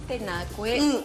Tēnā koe.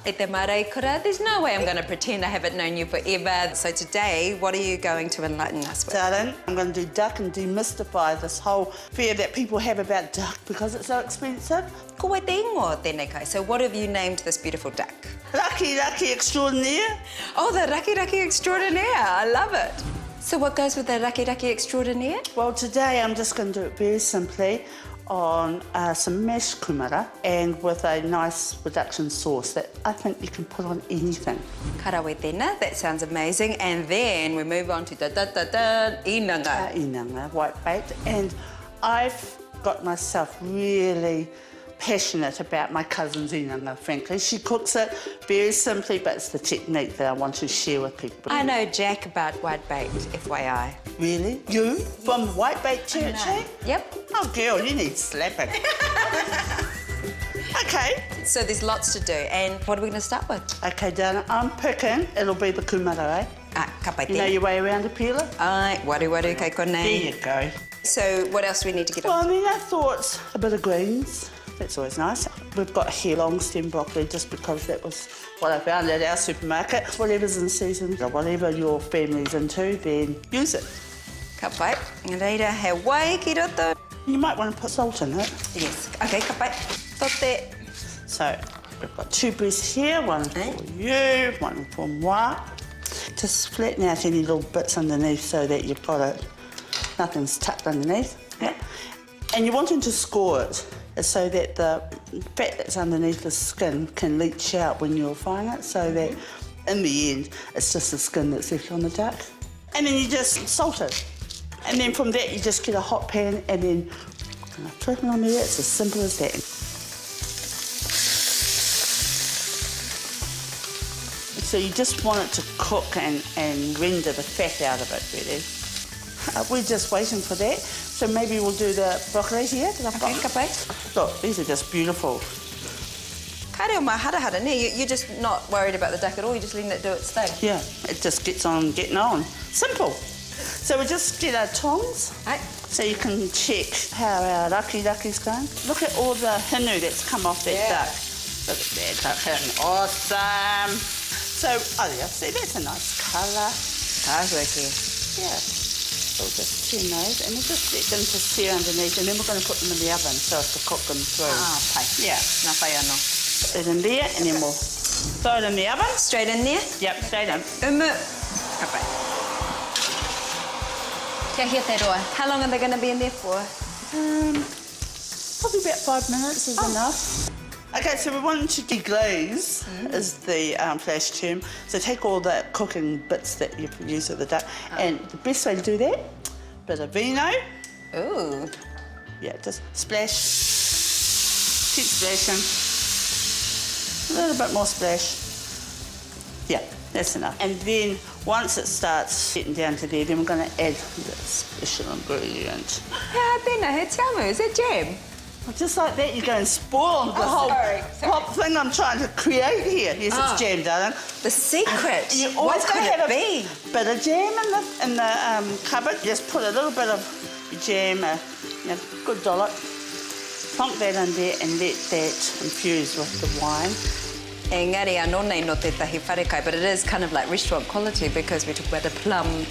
E te maraikura. There's no way I'm going to pretend I haven't known you forever. So today, what are you going to enlighten us with? Darling, I'm going to do duck and demystify this whole fear that people have about duck because it's so expensive. Ko te ingoa tēnei kai. So what have you named this beautiful duck? Raki extraordinaire. Oh, the Raki extraordinaire. I love it. So what goes with the Raki extraordinaire? Well, today I'm just going to do it very simply on some mashed kumara and with a nice reduction sauce that I think you can put on anything. Karawe tēnā, that sounds amazing. And then we move on to inanga. Inanga, whitebait. And I've got myself really passionate about my cousin's inanga, frankly. She cooks it very simply, but it's the technique that I want to share with people. I know Jack about whitebait, FYI. Really? You? From Whitebait Church, eh? Yep. Oh, girl, you need slapping. Okay. So there's lots to do. And what are we going to start with? Okay, darling, I'm picking, it'll be the kumara, eh? Ka pai You know tēnā. your way around a peeler? Ai, waru kei konei. There you go. So what else do we need to get on? Well, I mean, I thought a bit of greens. That's always nice. We've got here long stem broccoli just because that was what I found at our supermarket. Whatever's in season, or whatever your family's into, then use it. Ka pai. Reira, he wai ki roto. You might want to put salt in it. Yes. Okay, ka pai. Tote. So we've got two breasts here, one for you, one for moi. Just flatten out any little bits underneath so that you've got it, nothing's tucked underneath. Yeah. And you're wanting to score it so that the fat that's underneath the skin can leach out when you're frying it, so that in the end it's just the skin that's left on the duck. And then you just salt it. And then from that you just get a hot pan and then flip it on there. It's as simple as that. So you just want it to cook and render the fat out of it, really. We're just waiting for that. So maybe we'll do the broccoli here. Okay, ka pai. Look, these are just beautiful. Ka reo mai hara ne. You're just not worried about the duck at all. You're just letting it do its thing. Yeah, it just gets on getting on. Simple. So we just get our tongs. Right. So you can check how our raki's going. Look at all the hinu that's come off that duck. Look at that duck, having awesome. So, oh yeah, see, that's a nice colour. Yeah. We'll just turn those and we'll just let them to sear underneath and then we're going to put them in the oven so as to cook them through. Ah, pai. Yeah. Nā whai anō. Put it in there and then we'll throw it in the oven. Straight in there? Yep, straight in. Ka pai. Kia hia te roa. How long are they going to be in there for? Probably about 5 minutes is enough. Okay, so we want to deglaze, is the flash term. So take all the cooking bits that you've used with the duck, and the best way to do that, bit of vino. Ooh. Yeah, just splash. Keep splashing. A little bit more splash. Yeah, that's enough. And then once it starts getting down to there, then we're going to add the special ingredient. Yeah, tēnā, he tiamu. Is that jam? Just like that, you're going to spoil the whole pop thing I'm trying to create here. Yes, it's jam, darling. The secret. What could it be? Bit of jam in the cupboard. Just put a little bit of jam, good dollop. Plonk that in there and let that infuse with the wine. Engari anō nei no tētahi wharekai, but it is kind of like restaurant quality because we talk about the plum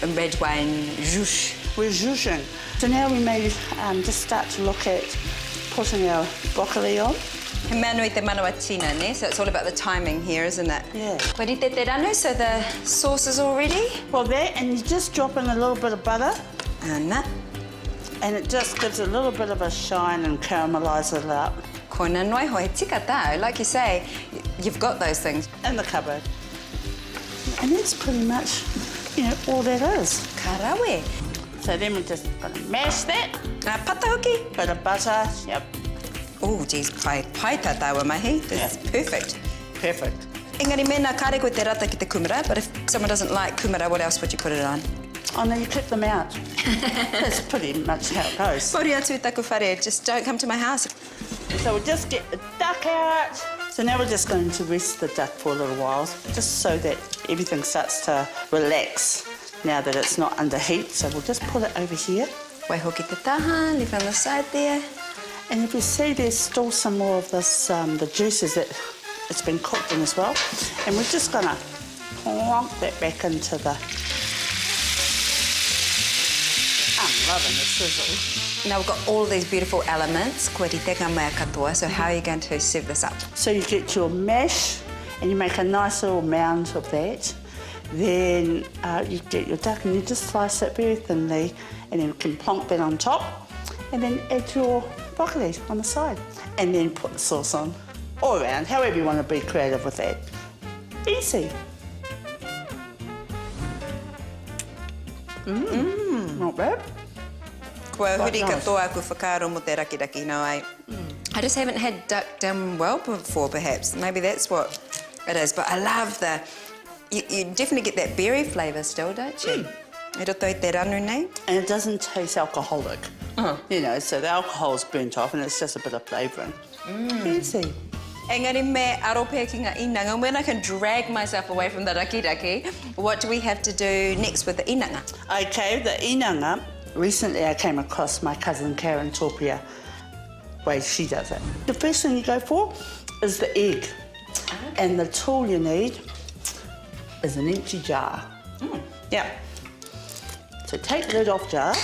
and red wine juice. We're zhuzhing. So now we may just start to look at putting our broccoli on. He manui te manawa tina, ne? So it's all about the timing here, isn't it? Yeah. Korite te ranu, so the sauce is all ready. Well, that, and you just drop in a little bit of butter. Ana. And it just gives a little bit of a shine and caramelises it up. Koina noi ho he tika tau. Like you say, you've got those things. In the cupboard. And that's pretty much, all that is. Karawe. So then we're just going to mash that. Patahoki. Bit of butter, yep. Oh, geez, pai ta taua mahi. This is perfect. Perfect. Engari mena kare koe te rata ki te kumara, but if someone doesn't like kumara, what else would you put it on? Oh, no, you clip them out. That's pretty much how it goes. Pori atu taku whare, just don't come to my house. So we'll just get the duck out. So now we're just going to rest the duck for a little while, just so that everything starts to relax now that it's not under heat. So we'll just put it over here. Wai hoki te taha, leave it on the side there. And if you see, there's still some more of this, the juices that it's been cooked in as well. And we're just gonna plonk that back into the... I'm loving the sizzle. Now we've got all these beautiful elements, koe te tenga mai katoa, so how are you going to serve this up? So you get your mash and you make a nice little mound of that. Then you get your duck and you just slice it very thinly and then you can plonk that on top and then add your broccoli on the side and then put the sauce on all around, however you want to be creative with that. Easy. Not bad. Kua huri nice. katoa aku whakaaro mo te rakiraki, no I just haven't had duck done well before, perhaps. Maybe that's what it is, but I love the... You definitely get that berry flavour still, don't you? E roto I te ranu nei. And it doesn't taste alcoholic. You know, so the alcohol's burnt off and it's just a bit of flavouring. Easy. Engari me arope ki ngā inanga. When I can drag myself away from the rakiraki, what do we have to do next with the inanga? Okay, the inanga. Recently I came across my cousin Karin Topia, way she does it. The first thing you go for is the egg. And the tool you need is an empty jar. Yeah. So take the lid off jar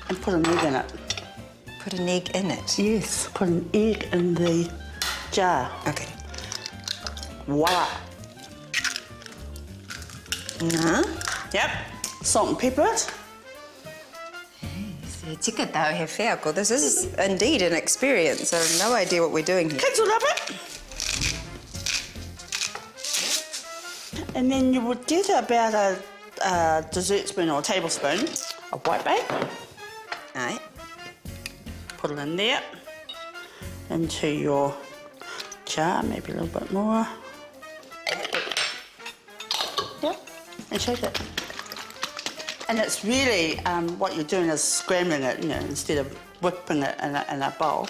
and put an egg in it. Put an egg in it? Yes, put an egg in the jar. Okay. Voila. Yep. Salt and pepper it. Tika tau he wheako. This is indeed an experience. I have no idea what we're doing here. Kids will love it. And then you would get about a dessert spoon or a tablespoon of whitebait. Aye. Put it in there, into your jar, maybe a little bit more. Yep, and shake it. And it's really, what you're doing is scrambling it, you know, instead of whipping it in a bowl.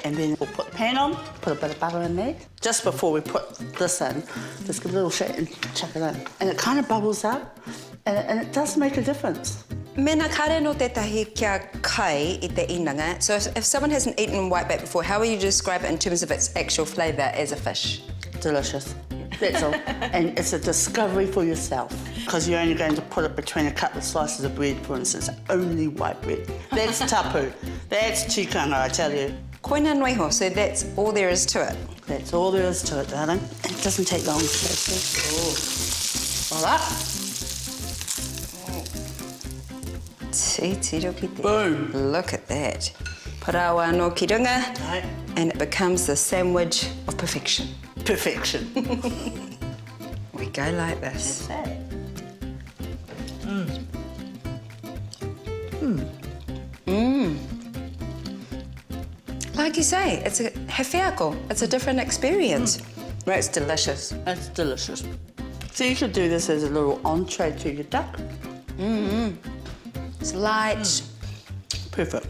And then we'll put the pan on, put a bit of butter in there. Just before we put this in, just give a little shake and chuck it in. And it kind of bubbles up, and it does make a difference. Mena kare no tētahi kia kai I te inanga. So if someone hasn't eaten whitebait before, how will you describe it in terms of its actual flavour as a fish? Delicious. That's all. And it's a discovery for yourself, because you're only going to put it between a couple of slices of bread, for instance, only white bread. That's tapu. That's tikanga, I tell you. Koina noiho, so that's all there is to it? That's all there is to it, darling. And it doesn't take long, Stacey. Voila. Boom. Look at that. Parawa no kirunga, Right. and it becomes the sandwich of perfection. Perfection. We go like this. Like you say, it's a hewhiako. It's a different experience. Well, it's delicious. It's delicious. So you could do this as a little entree to your duck. It's light. Perfect.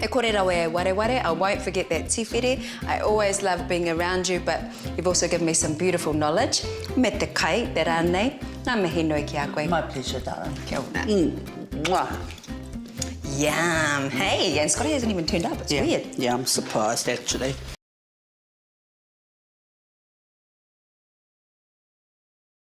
E kore rawe ware, I won't forget that tīwhiri. I always love being around you, but you've also given me some beautiful knowledge. Me te kai, te rānei. Nā mihi nui ki a koe. My pleasure, darling. Kia ora. Mwah. Yum. Hey, and Scotty hasn't even turned up. It's weird. Yeah, I'm surprised, actually.